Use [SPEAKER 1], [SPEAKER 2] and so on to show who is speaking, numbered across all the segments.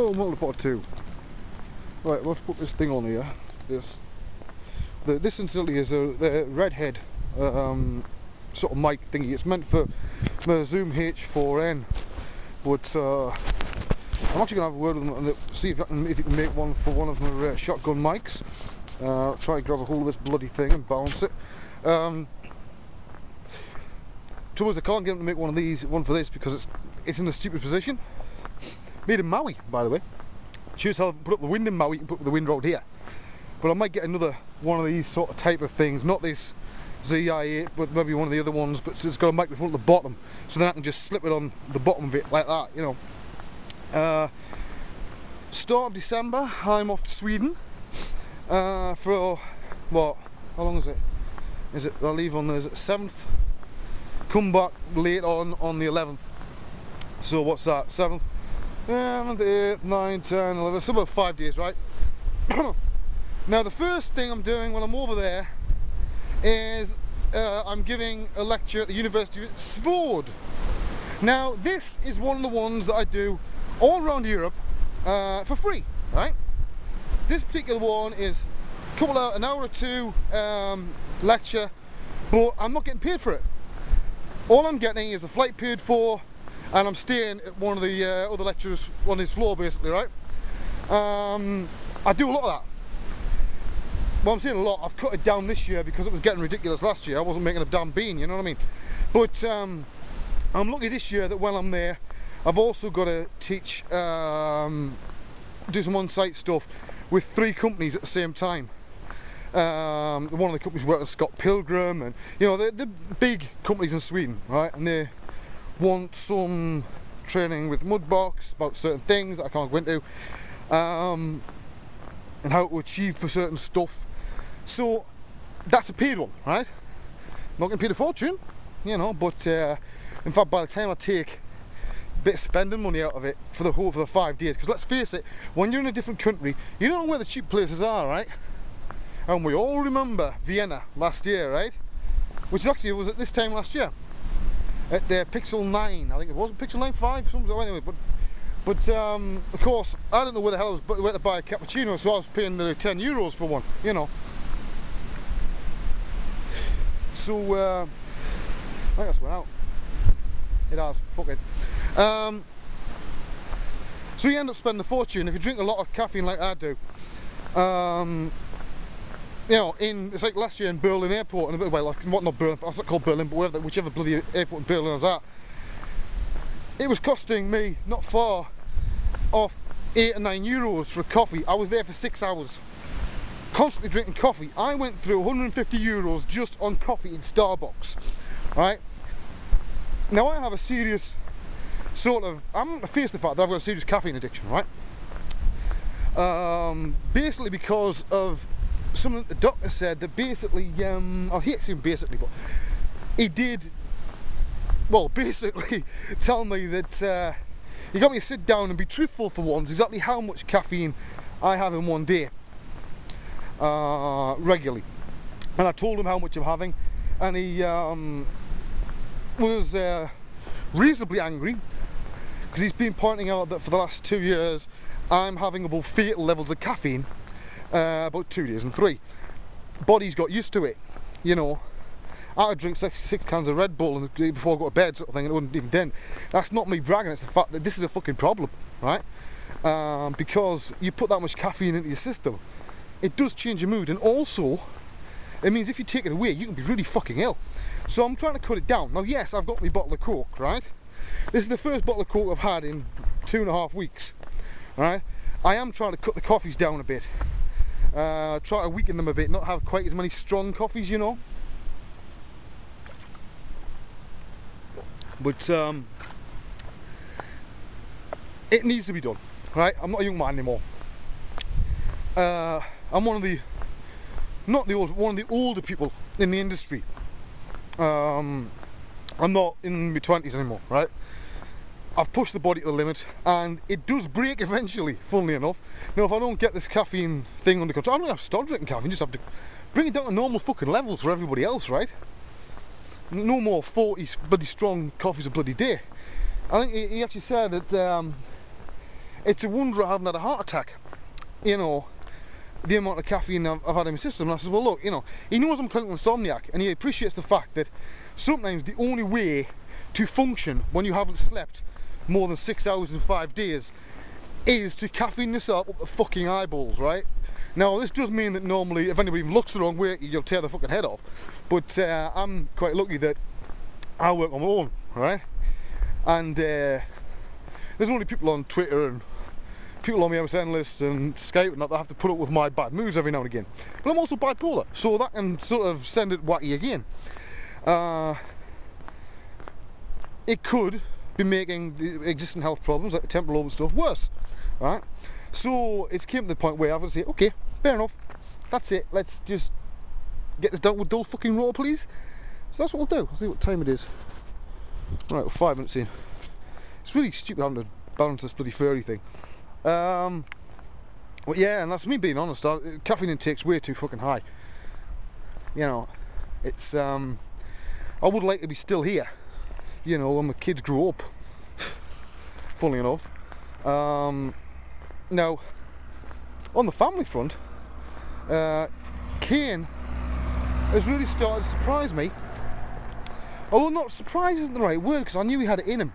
[SPEAKER 1] Oh, multi-pot 2. Right, let's put this thing on here. This incidentally is the redhead sort of mic thingy. It's meant for my Zoom H4n, but I'm actually gonna have a word with them and see if you can make one for one of my shotgun mics. Try and grab a hold of this bloody thing and balance it. Trouble is, I can't get them to make one for this because it's in a stupid position. Made in Maui, by the way. Choose how to put up the wind in Maui, you can put the wind round here. But I might get another one of these sort of type of things, not this ZI8, but maybe one of the other ones, but it's got a microphone at the bottom, so then I can just slip it on the bottom of it like that, you know. Start of December, I'm off to Sweden for, what, how long is it? I'll leave on the 7th, come back late on the 11th. So what's that, 7th, 8th, 9th, 10th, 11th, so about 5 days, right? Now the first thing I'm doing when I'm over there is I'm giving a lecture at the University of Svod. Now this is one of the ones that I do all around Europe for free, right? This particular one is an hour or two lecture, but I'm not getting paid for it. All I'm getting is the flight paid for, and I'm staying at one of the other lecturers on his floor basically, right? I do a lot of that. Well, I'm saying a lot, I've cut it down this year because it was getting ridiculous last year. I wasn't making a damn bean, you know what I mean? But I'm lucky this year that while I'm there, I've also got to teach, do some on-site stuff with 3 companies at the same time. One of the companies works with Scott Pilgrim, and you know, the big companies in Sweden, right? And they want some training with Mudbox about certain things that I can't go into, and how to achieve for certain stuff. So that's a paid one, right? Not getting paid a fortune, you know, but in fact by the time I take a bit of spending money out of it for the 5 days, because let's face it, when you're in a different country, you don't know where the cheap places are, right? And we all remember Vienna last year, right? Which actually was at this time last year, at the Pixel 9, I think it was, Pixel 9 5, something, anyway, but of course, I don't know where the hell I was where to buy a cappuccino, so I was paying €10 for one, you know. So, I think that's went out. It has, fuck it. So you end up spending a fortune if you drink a lot of caffeine like I do. You know, it's like last year in Berlin airport, and well, like, what, not Berlin, it's not called Berlin, but whichever bloody airport in Berlin I was at, it was costing me not far off €8 or €9 for a coffee. I was there for 6 hours, constantly drinking coffee. I went through €150 just on coffee in Starbucks, right? Now I have a serious sort of, I'm faced the fact that I've got a serious caffeine addiction, right? Basically because of something the doctor said that basically, I hate saying basically, but he did, well, basically tell me that he got me to sit down and be truthful for once, exactly how much caffeine I have in one day, regularly. And I told him how much I'm having, and he was reasonably angry, because he's been pointing out that for the last 2 years I'm having about fatal levels of caffeine about 2 days and 3. Body's got used to it, you know. I could drink 6 cans of Red Bull before I go to bed, sort of thing, and it wouldn't even dent. That's not me bragging, it's the fact that this is a fucking problem, right? Because you put that much caffeine into your system, it does change your mood, and also it means if you take it away, you can be really fucking ill. So I'm trying to cut it down. Now yes, I've got my bottle of Coke, right? This is the first bottle of Coke I've had in 2.5 weeks, right? I am trying to cut the coffees down a bit, try to weaken them a bit, not have quite as many strong coffees, you know. But it needs to be done, right? I'm not a young man anymore. I'm one of the, one of the older people in the industry. I'm not in my 20s anymore, right? I've pushed the body to the limit, and it does break eventually, funnily enough. Now, if I don't get this caffeine thing under control, I don't have to stop drinking caffeine, just have to bring it down to normal fucking levels for everybody else, right? No more 40 bloody strong coffees a bloody day. I think he actually said that it's a wonder I haven't had a heart attack, you know, the amount of caffeine I've had in my system. And I said, well look, you know, he knows I'm clinical insomniac, and he appreciates the fact that sometimes the only way to function when you haven't slept more than 6 hours in 5 days is to caffeine yourself up the fucking eyeballs, right? Now this does mean that normally if anybody even looks the wrong way, you'll tear the fucking head off, but I'm quite lucky that I work on my own, right? And there's only people on Twitter and people on my MSN list and Skype and that have to put up with my bad moods every now and again. But I'm also bipolar, so that can sort of send it wacky again. It could be making the existing health problems like the temporal lobe and stuff worse, right? So it's came to the point where I've got to say, okay, fair enough, that's it, let's just get this done with dull fucking roll, please. So that's what we'll do. I'll see what time it is. Right, we're 5 minutes in. It's really stupid having to balance this bloody furry thing. Well, yeah, and that's me being honest. Caffeine intake's way too fucking high. You know, it's I would like to be still here, you know, when my kids grow up. Funnily enough. Now, on the family front, Kane has really started to surprise me. Although not surprise isn't the right word, because I knew he had it in him.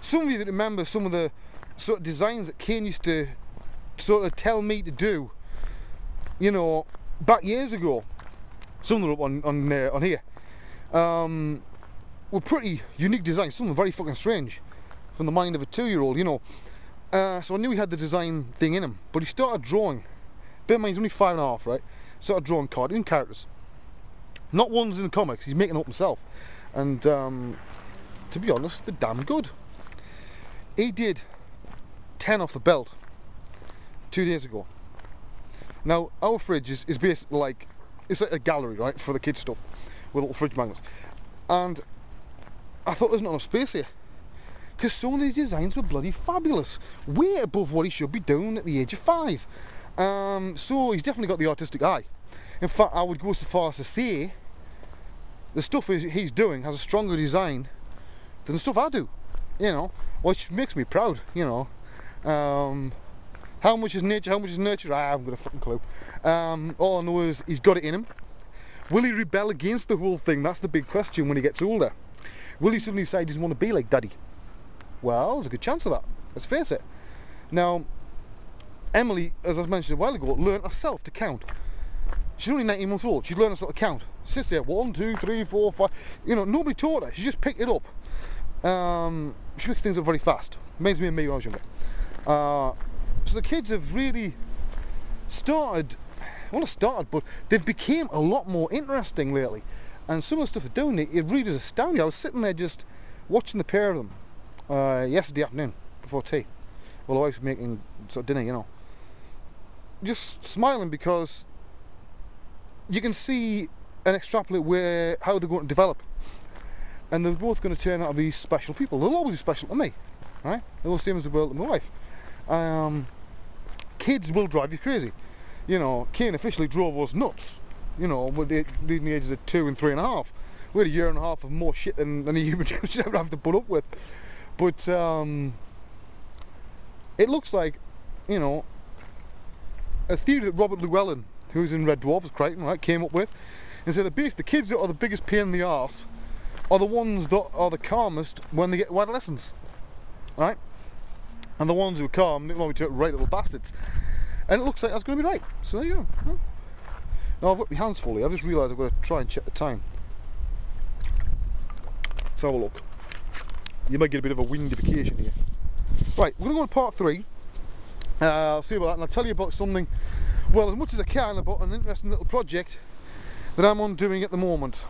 [SPEAKER 1] Some of you that remember some of the sort of designs that Kane used to sort of tell me to do, you know, back years ago, some of them up on here, were pretty unique designs. Some of them very fucking strange from the mind of a 2-year-old, you know. So I knew he had the design thing in him, but he started drawing. Bear in mind, he's only 5.5, right? Started drawing cartoon characters, not ones in the comics. He's making them up himself, and to be honest, they're damn good. He did 10 off the belt 2 days ago. Now our fridge is basically like, it's like a gallery, right, for the kids stuff with little fridge magnets, and I thought there's not enough space here, because some of these designs were bloody fabulous, way above what he should be doing at the age of 5. So he's definitely got the artistic eye. In fact, I would go so far as to say the stuff he's doing has a stronger design than the stuff I do, you know, which makes me proud, you know. How much is nature, how much is nurture? I haven't got a fucking clue. All I know is he's got it in him. Will he rebel against the whole thing? That's the big question when he gets older. Will he suddenly decide he doesn't want to be like Daddy? Well, there's a good chance of that, let's face it. Now, Emily, as I mentioned a while ago, learned herself to count. She's only 19 months old, she's learned herself to count. She sits there, 1, 2, 3, 4, 5, you know, nobody taught her, she just picked it up. She picks things up very fast. Reminds me of me when I was younger. So the kids have really started, well not started, but they've became a lot more interesting lately. And some of the stuff they're doing, it really is astounding. I was sitting there just watching the pair of them yesterday afternoon before tea, while the wife was making sort of dinner, you know. Just smiling because you can see and extrapolate how they're going to develop. And they're both going to turn out to be special people. They'll always be special to me, right? They're the same as they will to my wife. Kids will drive you crazy. You know, Kane officially drove us nuts, you know, leading the ages of 2 and 3.5. We had a year and a half of more shit than a human should ever have to put up with. But it looks like, you know, a theory that Robert Llewellyn, who's in Red Dwarf, as Crichton, right, came up with, and said the kids that are the biggest pain in the arse are the ones that are the calmest when they get to adolescence, right? And the ones who are calm, they normally turn right little bastards. And it looks like that's going to be right. So there you go. Now I've got my hands full here. I've just realised I've got to try and check the time. Let's have a look. You might get a bit of a windification here. Right, we're going to go to part 3. I'll see about that, and I'll tell you about something, well, as much as I can, about an interesting little project that I'm on doing at the moment.